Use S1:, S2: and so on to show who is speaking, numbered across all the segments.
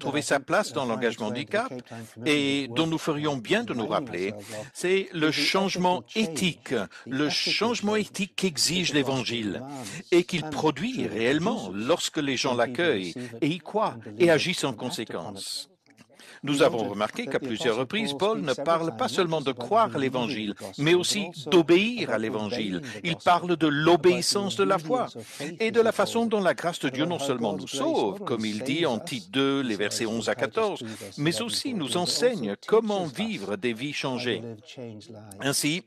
S1: trouvé sa place dans l'engagement du CAP et dont nous ferions bien de nous rappeler, c'est le changement éthique qu'exige l'Évangile et qu'il produit réellement lorsque les gens l'accueillent et y croient et agissent en conséquence. Nous avons remarqué qu'à plusieurs reprises, Paul ne parle pas seulement de croire l'Évangile, mais aussi d'obéir à l'Évangile. Il parle de l'obéissance de la foi et de la façon dont la grâce de Dieu non seulement nous sauve, comme il dit en Tite 2, les versets 11 à 14, mais aussi nous enseigne comment vivre des vies changées. Ainsi,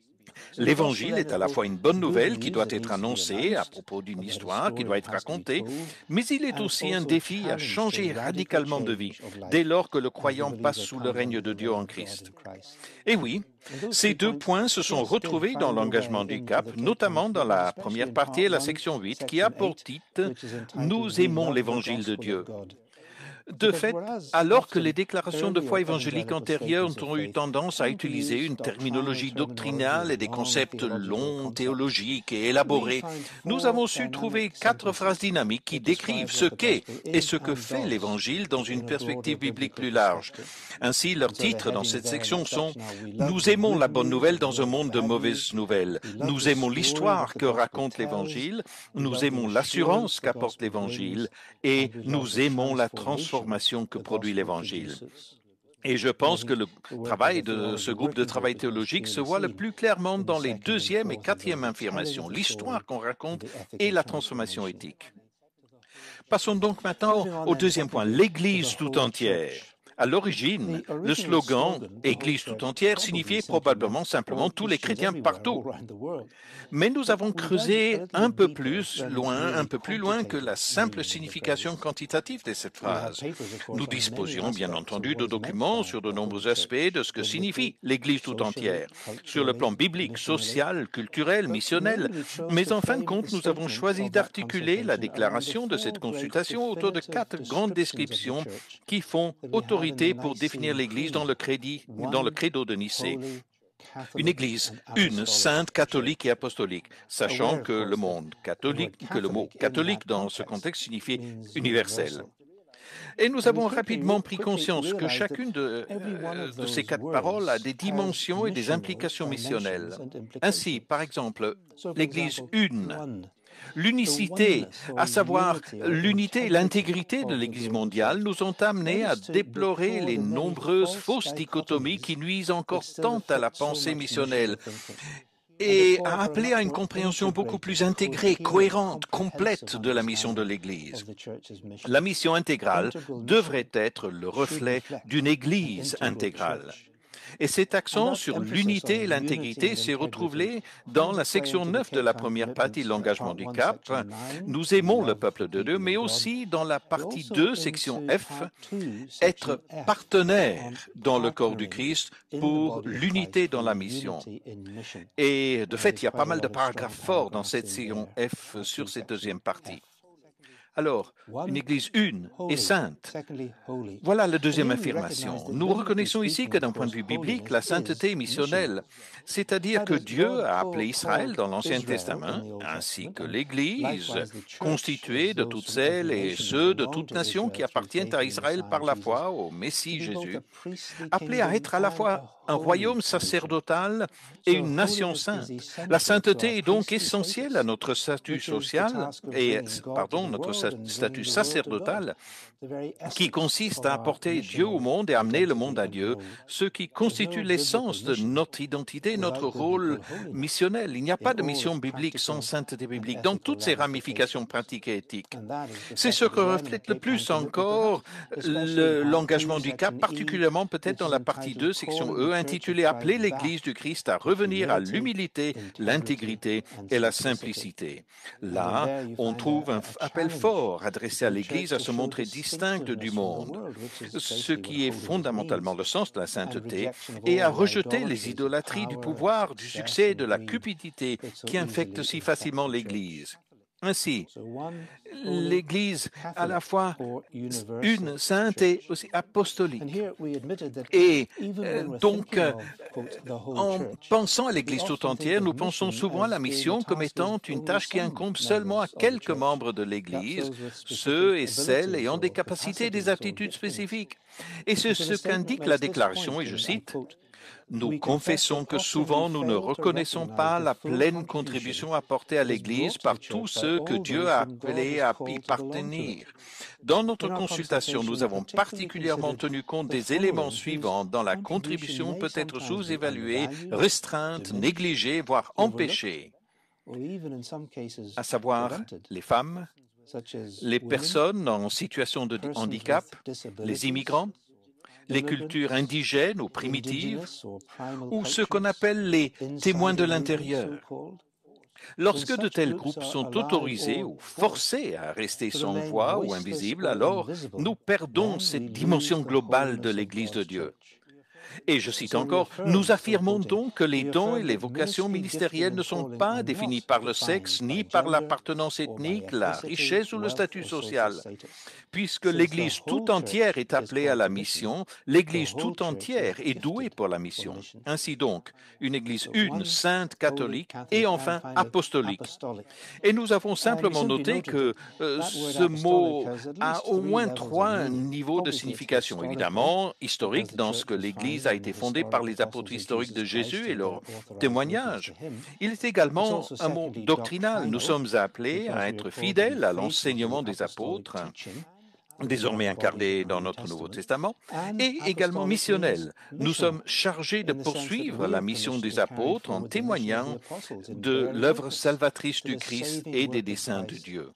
S1: L'Évangile est à la fois une bonne nouvelle qui doit être annoncée à propos d'une histoire qui doit être racontée, mais il est aussi un défi à changer radicalement de vie dès lors que le croyant passe sous le règne de Dieu en Christ. Et oui, ces deux points se sont retrouvés dans l'engagement du CAP, notamment dans la première partie et la section 8, qui a pour titre « Nous aimons l'Évangile de Dieu ». De fait, alors que les déclarations de foi évangélique antérieures ont eu tendance à utiliser une terminologie doctrinale et des concepts longs, théologiques et élaborés, nous avons su trouver 4 phrases dynamiques qui décrivent ce qu'est et ce que fait l'Évangile dans une perspective biblique plus large. Ainsi, leurs titres dans cette section sont « Nous aimons la bonne nouvelle dans un monde de mauvaises nouvelles. Nous aimons l'histoire que raconte l'Évangile. Nous aimons l'assurance qu'apporte l'Évangile. Et nous aimons la transformation que produit l'Évangile. » Et je pense que le travail de ce groupe de travail théologique se voit le plus clairement dans les 2e et 4e affirmations, l'histoire qu'on raconte et la transformation éthique. Passons donc maintenant au 2e point, l'Église tout entière. À l'origine, le slogan « Église tout entière » signifiait probablement simplement tous les chrétiens partout. Mais nous avons creusé un peu plus loin que la simple signification quantitative de cette phrase. Nous disposions bien entendu de documents sur de nombreux aspects de ce que signifie l'Église tout entière, sur le plan biblique, social, culturel, missionnel. Mais en fin de compte, nous avons choisi d'articuler la déclaration de cette consultation autour de 4 grandes descriptions qui font autorité pour définir l'Église dans le credo de Nicée. Une Église, une, sainte, catholique et apostolique, sachant que le mot catholique dans ce contexte signifie universel. Et nous avons rapidement pris conscience que chacune de ces 4 paroles a des dimensions et des implications missionnelles. Ainsi, par exemple, l'Église une. L'unicité, à savoir l'unité et l'intégrité de l'Église mondiale, nous ont amenés à déplorer les nombreuses fausses dichotomies qui nuisent encore tant à la pensée missionnelle et à appeler à une compréhension beaucoup plus intégrée, cohérente, complète de la mission de l'Église. La mission intégrale devrait être le reflet d'une Église intégrale. Et cet accent sur l'unité et l'intégrité s'est retrouvé dans la section 9 de la première partie de l'engagement du CAP. Nous aimons le peuple de Dieu, mais aussi dans la partie 2, section F, être partenaire dans le corps du Christ pour l'unité dans la mission. Et de fait, il y a pas mal de paragraphes forts dans cette section F sur cette 2e partie. Alors, une Église une et sainte. Voilà la 2e affirmation. Nous reconnaissons ici que d'un point de vue biblique, la sainteté est missionnelle, c'est-à-dire que Dieu a appelé Israël dans l'Ancien Testament, ainsi que l'Église, constituée de toutes celles et ceux de toutes nations qui appartiennent à Israël par la foi au Messie Jésus, appelée à être à la fois un royaume sacerdotal et une nation sainte. La sainteté est donc essentielle à notre statut notre statut sacerdotal, qui consiste à apporter Dieu au monde et amener le monde à Dieu, ce qui constitue l'essence de notre identité, notre rôle missionnel. Il n'y a pas de mission biblique sans sainteté biblique, dans toutes ses ramifications pratiques et éthiques. C'est ce que reflète le plus encore l'engagement du CAP, particulièrement peut-être dans la partie 2, section E, intitulée « Appeler l'Église du Christ à revenir à l'humilité, l'intégrité et la simplicité ». Là, on trouve un appel fort adressé à l'Église à se montrer distincte du monde, ce qui est fondamentalement le sens de la sainteté, et à rejeter les idolâtries du pouvoir, du succès et de la cupidité qui infectent si facilement l'Église. Ainsi, l'Église à la fois une, sainte et aussi apostolique. Et donc, en pensant à l'Église tout entière, nous pensons souvent à la mission comme étant une tâche qui incombe seulement à quelques membres de l'Église, ceux et celles ayant des capacités et des aptitudes spécifiques. Et c'est ce qu'indique la déclaration, et je cite, « Nous confessons que souvent nous ne reconnaissons pas la pleine contribution apportée à l'Église par tous ceux que Dieu a appelés à y partenir. Dans notre consultation, nous avons particulièrement tenu compte des éléments suivants dont la contribution peut être sous-évaluée, restreinte, négligée, voire empêchée, à savoir les femmes, les personnes en situation de handicap, les immigrants, les cultures indigènes ou primitives, ou ce qu'on appelle les témoins de l'intérieur. Lorsque de tels groupes sont autorisés ou forcés à rester sans voix ou invisibles, alors nous perdons cette dimension globale de l'Église de Dieu. Et je cite encore, « Nous affirmons donc que les dons et les vocations ministérielles ne sont pas définis par le sexe, ni par l'appartenance ethnique, la richesse ou le statut social. Puisque l'Église tout entière est appelée à la mission, l'Église tout entière est douée pour la mission. Ainsi donc, une Église une, sainte, catholique et enfin apostolique. » Et nous avons simplement noté que ce mot a au moins trois niveaux de signification. Évidemment, historique, dans ce que l'Église a été fondée par les apôtres historiques de Jésus et leur témoignage. Il est également un mot doctrinal. Nous sommes appelés à être fidèles à l'enseignement des apôtres, désormais incarné dans notre Nouveau Testament, et également missionnel. Nous sommes chargés de poursuivre la mission des apôtres en témoignant de l'œuvre salvatrice du Christ et des desseins de Dieu.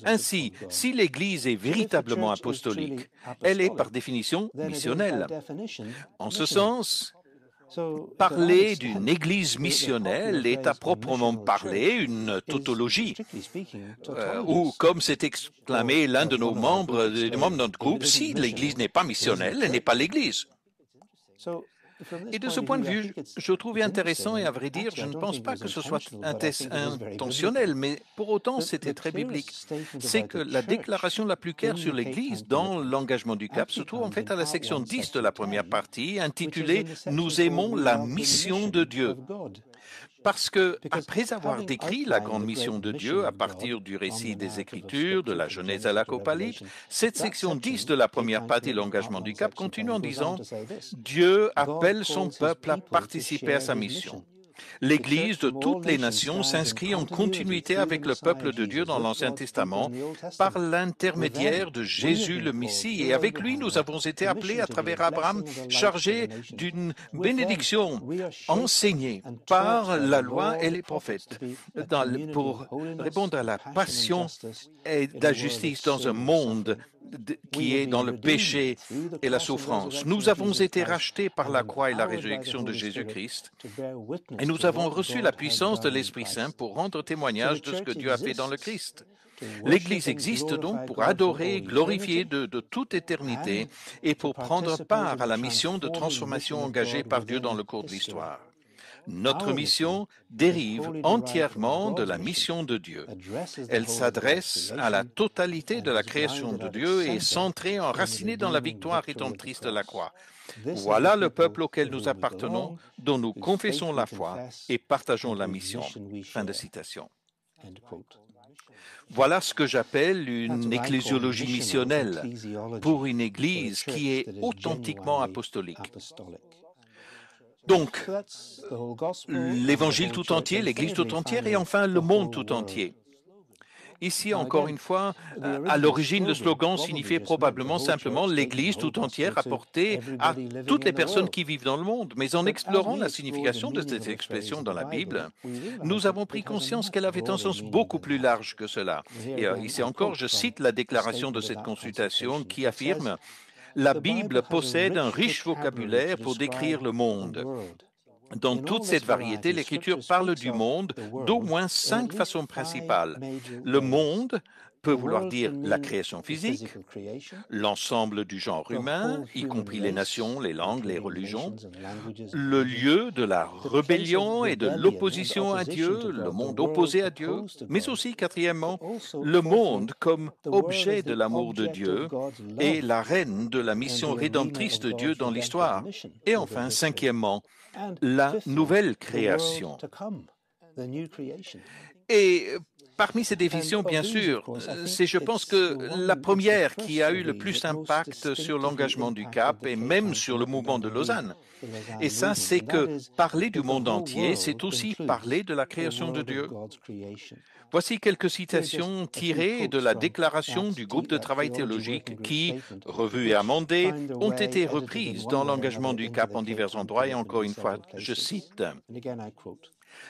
S1: Ainsi, si l'Église est véritablement apostolique, elle est par définition missionnelle. En ce sens, parler d'une Église missionnelle est à proprement parler une tautologie, ou comme s'est exclamé l'un de nos membres, de notre groupe, si l'Église n'est pas missionnelle, elle n'est pas l'Église. Et de ce point de vue, je trouvais intéressant, et à vrai dire, je ne pense pas que ce soit intentionnel, mais pour autant, c'était très biblique. C'est que la déclaration la plus claire sur l'Église dans l'engagement du cap se trouve en fait à la section 10 de la première partie, intitulée « Nous aimons la mission de Dieu ». Parce que, après avoir décrit la grande mission de Dieu à partir du récit des Écritures, de la Genèse à l'Apocalypse, cette section 10 de la première partie de l'engagement du cap continue en disant « Dieu appelle son peuple à participer à sa mission ». L'Église de toutes les nations s'inscrit en continuité avec le peuple de Dieu dans l'Ancien Testament par l'intermédiaire de Jésus le Messie. Et avec lui, nous avons été appelés à travers Abraham, chargés d'une bénédiction enseignée par la loi et les prophètes pour répondre à la passion et la justice dans un monde qui est dans le péché et la souffrance. Nous avons été rachetés par la croix et la résurrection de Jésus-Christ et nous avons reçu la puissance de l'Esprit Saint pour rendre témoignage de ce que Dieu a fait dans le Christ. L'Église existe donc pour adorer et glorifier de toute éternité et pour prendre part à la mission de transformation engagée par Dieu dans le cours de l'histoire. Notre mission dérive entièrement de la mission de Dieu. Elle s'adresse à la totalité de la création de Dieu et est centrée, enracinée dans la victoire rédemptrice de la croix. Voilà le peuple auquel nous appartenons, dont nous confessons la foi et partageons la mission. Fin de citation. Voilà ce que j'appelle une ecclésiologie missionnelle pour une Église qui est authentiquement apostolique. Donc, l'Évangile tout entier, l'Église tout entière et enfin le monde tout entier. Ici, encore une fois, à l'origine, le slogan signifiait probablement simplement l'Église tout entière apportée à toutes les personnes qui vivent dans le monde. Mais en explorant la signification de cette expression dans la Bible, nous avons pris conscience qu'elle avait un sens beaucoup plus large que cela. Et ici encore, je cite la déclaration de cette consultation qui affirme « La Bible possède un riche vocabulaire pour décrire le monde. Dans toute cette variété, l'Écriture parle du monde d'au moins 5 façons principales. Le monde peut vouloir dire la création physique, l'ensemble du genre humain, y compris les nations, les langues, les religions, le lieu de la rébellion et de l'opposition à Dieu, le monde opposé à Dieu, mais aussi, quatrièmement, le monde comme objet de l'amour de Dieu et l'arène de la mission rédemptrice de Dieu dans l'histoire. Et enfin, cinquièmement, la nouvelle création. Et parmi ces définitions, bien sûr, c'est, je pense, que la première qui a eu le plus d'impact sur l'engagement du CAP et même sur le mouvement de Lausanne. Et ça, c'est que parler du monde entier, c'est aussi parler de la création de Dieu. Voici quelques citations tirées de la déclaration du groupe de travail théologique qui, revues et amendées, ont été reprises dans l'engagement du CAP en divers endroits. Et encore une fois, je cite,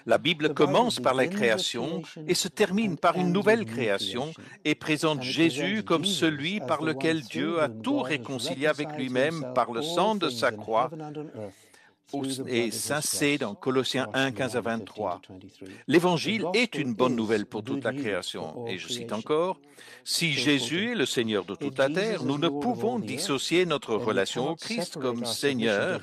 S1: La Bible commence par la création et se termine par une nouvelle création et présente Jésus comme celui par lequel Dieu a tout réconcilié avec lui-même par le sang de sa croix. Et ça, c'est dans Colossiens 1, 15 à 23. L'Évangile est une bonne nouvelle pour toute la création. Et je cite encore, « Si Jésus est le Seigneur de toute la terre, nous ne pouvons dissocier notre relation au Christ comme Seigneur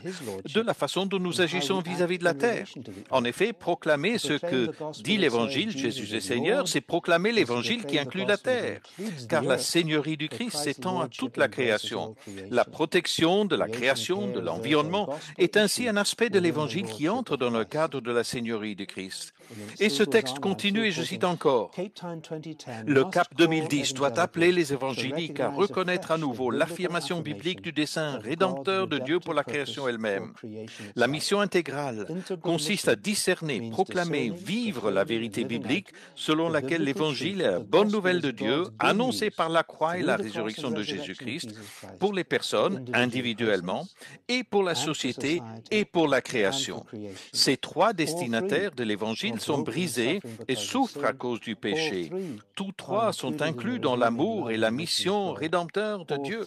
S1: de la façon dont nous agissons vis-à-vis de la terre. En effet, proclamer ce que dit l'Évangile, Jésus est Seigneur, c'est proclamer l'Évangile qui inclut la terre, car la Seigneurie du Christ s'étend à toute la création. La protection de la création, de l'environnement, est ainsi un aspect de l'Évangile qui entre dans le cadre de la Seigneurie du Christ. » Et ce texte continue, et je cite encore, « Le CAP 2010 doit appeler les évangéliques à reconnaître à nouveau l'affirmation biblique du dessein rédempteur de Dieu pour la création elle-même. La mission intégrale consiste à discerner, proclamer, vivre la vérité biblique selon laquelle l'Évangile est la bonne nouvelle de Dieu, annoncée par la croix et la résurrection de Jésus-Christ, pour les personnes individuellement, et pour la société et pour la création. Ces trois destinataires de l'Évangile sont brisés et souffrent à cause du péché. Tous trois sont inclus dans l'amour et la mission rédempteur de Dieu.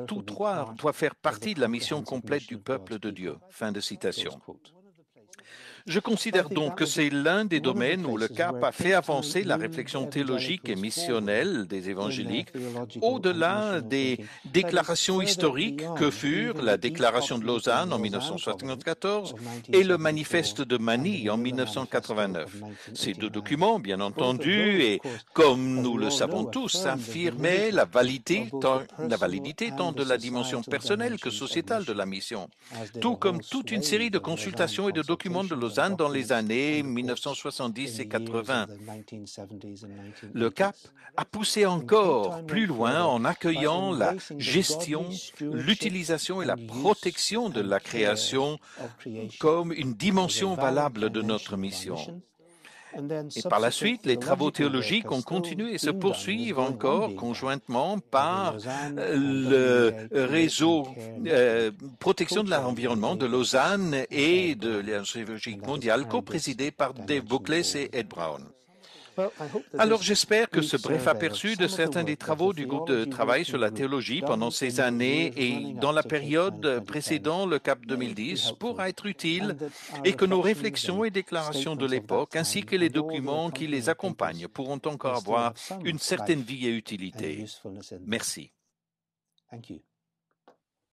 S1: Tous trois doivent faire partie de la mission complète du peuple de Dieu. » Fin de citation. Je considère donc que c'est l'un des domaines où le CAP a fait avancer la réflexion théologique et missionnelle des évangéliques au-delà des déclarations historiques que furent la Déclaration de Lausanne en 1974 et le Manifeste de Manille en 1989. Ces deux documents, bien entendu, et comme nous le savons tous, affirmaient la validité tant de la dimension personnelle que sociétale de la mission, tout comme toute une série de consultations et de documents de Lausanne dans les années 1970 et 80. Le CAP a poussé encore plus loin en accueillant la gestion, l'utilisation et la protection de la création comme une dimension valable de notre mission. Et par la suite, les travaux théologiques ont continué et se poursuivent encore conjointement par le réseau protection de l'environnement de Lausanne et de l'Alliance évangélique mondiale, co-présidé par Dave Bookless et Ed Brown. Alors j'espère que ce bref aperçu de certains des travaux du groupe de travail sur la théologie pendant ces années et dans la période précédant le CAP 2010 pourra être utile et que nos réflexions et déclarations de l'époque ainsi que les documents qui les accompagnent pourront encore avoir une certaine vie et utilité. Merci.